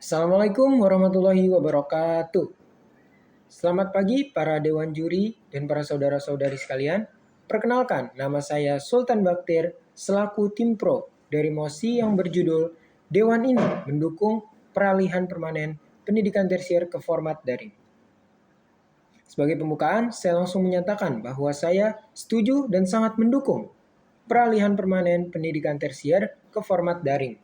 Assalamualaikum warahmatullahi wabarakatuh. Selamat pagi para dewan juri dan para saudara-saudari sekalian. Perkenalkan, nama saya Sultan Baktir selaku tim pro dari MOSI yang berjudul Dewan ini mendukung peralihan permanen pendidikan tersier ke format daring. Sebagai pembukaan, saya langsung menyatakan bahwa saya setuju dan sangat mendukung peralihan permanen pendidikan tersier ke format daring.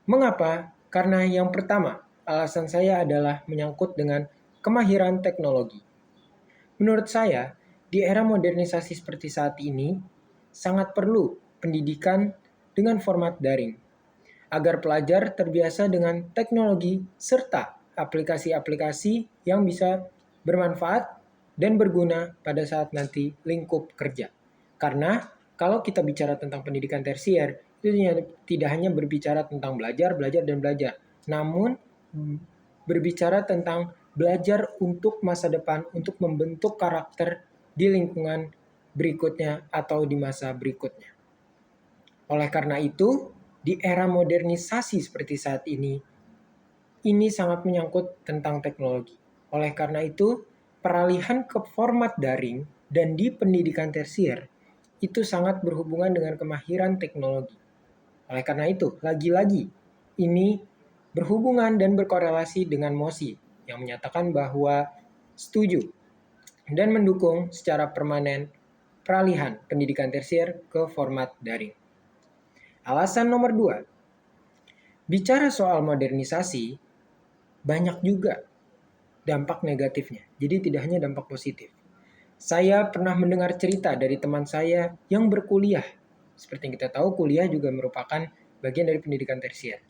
Mengapa? Karena yang pertama, alasan saya adalah menyangkut dengan kemahiran teknologi. Menurut saya, di era modernisasi seperti saat ini, sangat perlu pendidikan dengan format daring, agar pelajar terbiasa dengan teknologi serta aplikasi-aplikasi yang bisa bermanfaat dan berguna pada saat nanti lingkup kerja. Karena kalau kita bicara tentang pendidikan tersier, itu tidak hanya berbicara tentang belajar, dan belajar, namun berbicara tentang belajar untuk masa depan, untuk membentuk karakter di lingkungan berikutnya atau di masa berikutnya. Oleh karena itu, di era modernisasi seperti saat ini sangat menyangkut tentang teknologi. Oleh karena itu, peralihan ke format daring dan di pendidikan tersier itu sangat berhubungan dengan kemahiran teknologi. Oleh karena itu, lagi-lagi ini berhubungan dan berkorelasi dengan MOSI yang menyatakan bahwa setuju dan mendukung secara permanen peralihan pendidikan tersier ke format daring. Alasan nomor 2, bicara soal modernisasi, banyak juga dampak negatifnya. Jadi tidak hanya dampak positif. Saya pernah mendengar cerita dari teman saya yang berkuliah. Seperti yang kita tahu, kuliah juga merupakan bagian dari pendidikan tersier.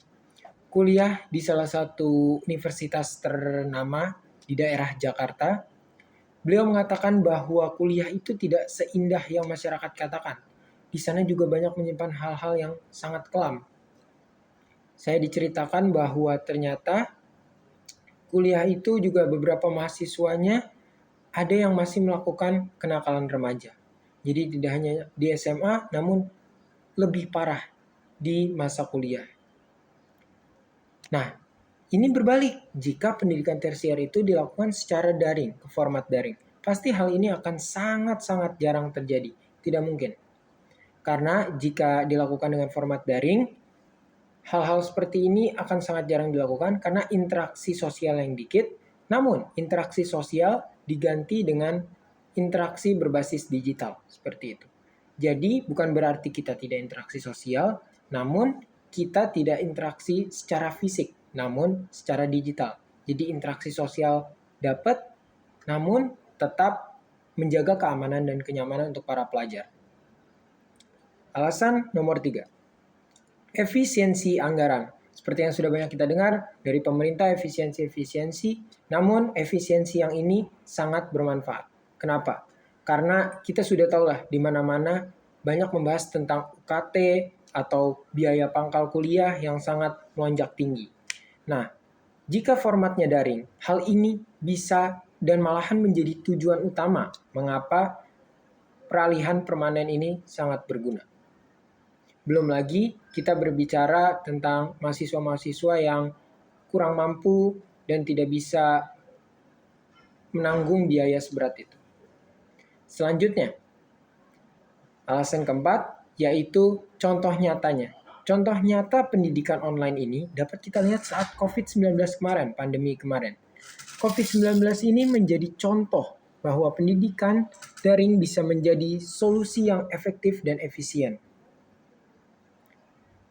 Kuliah di salah satu universitas ternama di daerah Jakarta. Beliau mengatakan bahwa kuliah itu tidak seindah yang masyarakat katakan. Di sana juga banyak menyimpan hal-hal yang sangat kelam. Saya diceritakan bahwa ternyata kuliah itu juga beberapa mahasiswanya ada yang masih melakukan kenakalan remaja. Jadi tidak hanya di SMA, namun lebih parah di masa kuliah. Nah, ini berbalik jika pendidikan tersier itu dilakukan secara daring, ke format daring. Pasti hal ini akan sangat-sangat jarang terjadi. Tidak mungkin. Karena jika dilakukan dengan format daring, hal-hal seperti ini akan sangat jarang dilakukan karena interaksi sosial yang dikit. Namun, interaksi sosial diganti dengan interaksi berbasis digital, seperti itu. Jadi, bukan berarti kita tidak interaksi sosial, namun kita tidak interaksi secara fisik, namun secara digital. Jadi, interaksi sosial dapat, namun tetap menjaga keamanan dan kenyamanan untuk para pelajar. Alasan nomor 3, efisiensi anggaran. Seperti yang sudah banyak kita dengar dari pemerintah, efisiensi, namun efisiensi yang ini sangat bermanfaat. Kenapa? Karena kita sudah tahu lah di mana-mana banyak membahas tentang UKT atau biaya pangkal kuliah yang sangat melonjak tinggi. Nah, jika formatnya daring, hal ini bisa dan malahan menjadi tujuan utama mengapa peralihan permanen ini sangat berguna. Belum lagi kita berbicara tentang mahasiswa-mahasiswa yang kurang mampu dan tidak bisa menanggung biaya seberat itu. Selanjutnya, alasan keempat yaitu contoh nyatanya. Contoh nyata pendidikan online ini dapat kita lihat saat COVID-19 kemarin, pandemi kemarin. COVID-19 ini menjadi contoh bahwa pendidikan daring bisa menjadi solusi yang efektif dan efisien.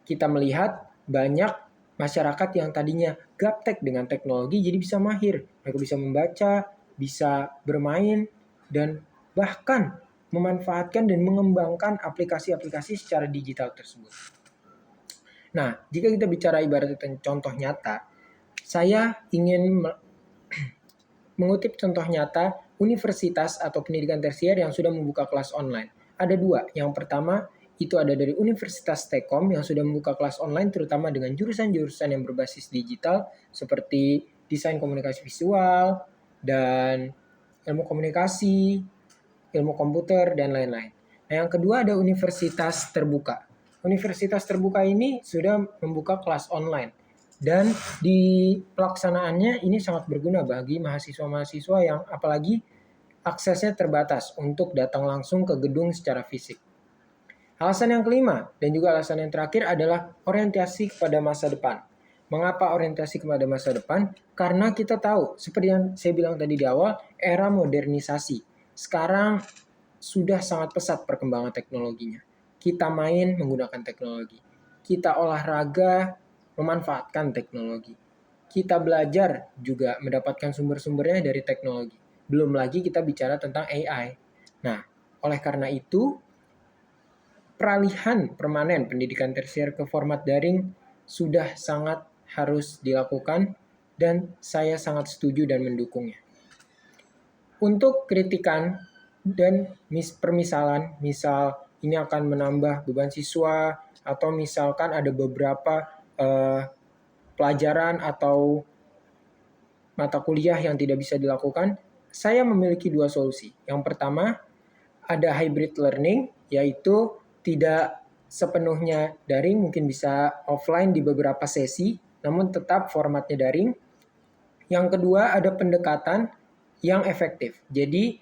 Kita melihat banyak masyarakat yang tadinya gaptek dengan teknologi jadi bisa mahir. Mereka bisa membaca, bisa bermain, dan bahkan memanfaatkan dan mengembangkan aplikasi-aplikasi secara digital tersebut. Nah, jika kita bicara ibarat tentang contoh nyata, saya ingin mengutip contoh nyata universitas atau pendidikan tersier yang sudah membuka kelas online. Ada dua. Yang pertama, itu ada dari Universitas Tekom yang sudah membuka kelas online terutama dengan jurusan-jurusan yang berbasis digital seperti desain komunikasi visual dan ilmu komunikasi, ilmu komputer, dan lain-lain. Nah, yang kedua ada Universitas Terbuka. Universitas Terbuka ini sudah membuka kelas online Dan di pelaksanaannya ini sangat berguna bagi mahasiswa-mahasiswa yang apalagi aksesnya terbatas untuk datang langsung ke gedung secara fisik. Alasan yang kelima dan juga alasan yang terakhir adalah orientasi kepada masa depan. Mengapa orientasi kepada masa depan? Karena kita tahu, seperti yang saya bilang tadi di awal, era modernisasi. Sekarang sudah sangat pesat perkembangan teknologinya. Kita main menggunakan teknologi. Kita olahraga memanfaatkan teknologi. Kita belajar juga mendapatkan sumber-sumbernya dari teknologi. Belum lagi kita bicara tentang AI. Nah, oleh karena itu, peralihan permanen pendidikan tersier ke format daring sudah sangat harus dilakukan dan saya sangat setuju dan mendukungnya. Untuk kritikan dan permisalan, misal ini akan menambah beban siswa atau misalkan ada beberapa pelajaran atau mata kuliah yang tidak bisa dilakukan, saya memiliki dua solusi. Yang pertama, ada hybrid learning, yaitu tidak sepenuhnya daring, mungkin bisa offline di beberapa sesi, namun tetap formatnya daring. Yang kedua, ada pendekatan yang efektif. Jadi,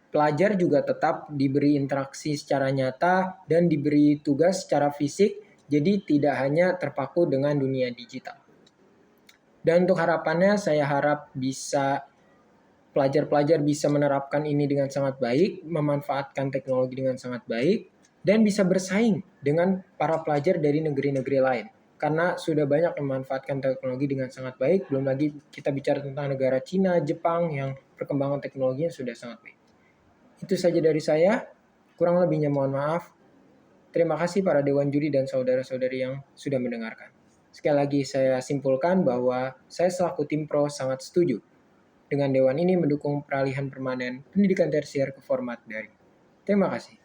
pelajar juga tetap diberi interaksi secara nyata dan diberi tugas secara fisik, jadi tidak hanya terpaku dengan dunia digital. Dan untuk harapannya, saya harap pelajar-pelajar bisa menerapkan ini dengan sangat baik, memanfaatkan teknologi dengan sangat baik, dan bisa bersaing dengan para pelajar dari negeri-negeri lain. Karena sudah banyak yang memanfaatkan teknologi dengan sangat baik, belum lagi kita bicara tentang negara Cina, Jepang yang perkembangan teknologinya sudah sangat baik. Itu saja dari saya, kurang lebihnya mohon maaf. Terima kasih para dewan juri dan saudara-saudari yang sudah mendengarkan. Sekali lagi saya simpulkan bahwa saya selaku tim pro sangat setuju dengan dewan ini mendukung peralihan permanen pendidikan tersier ke format daring. Terima kasih.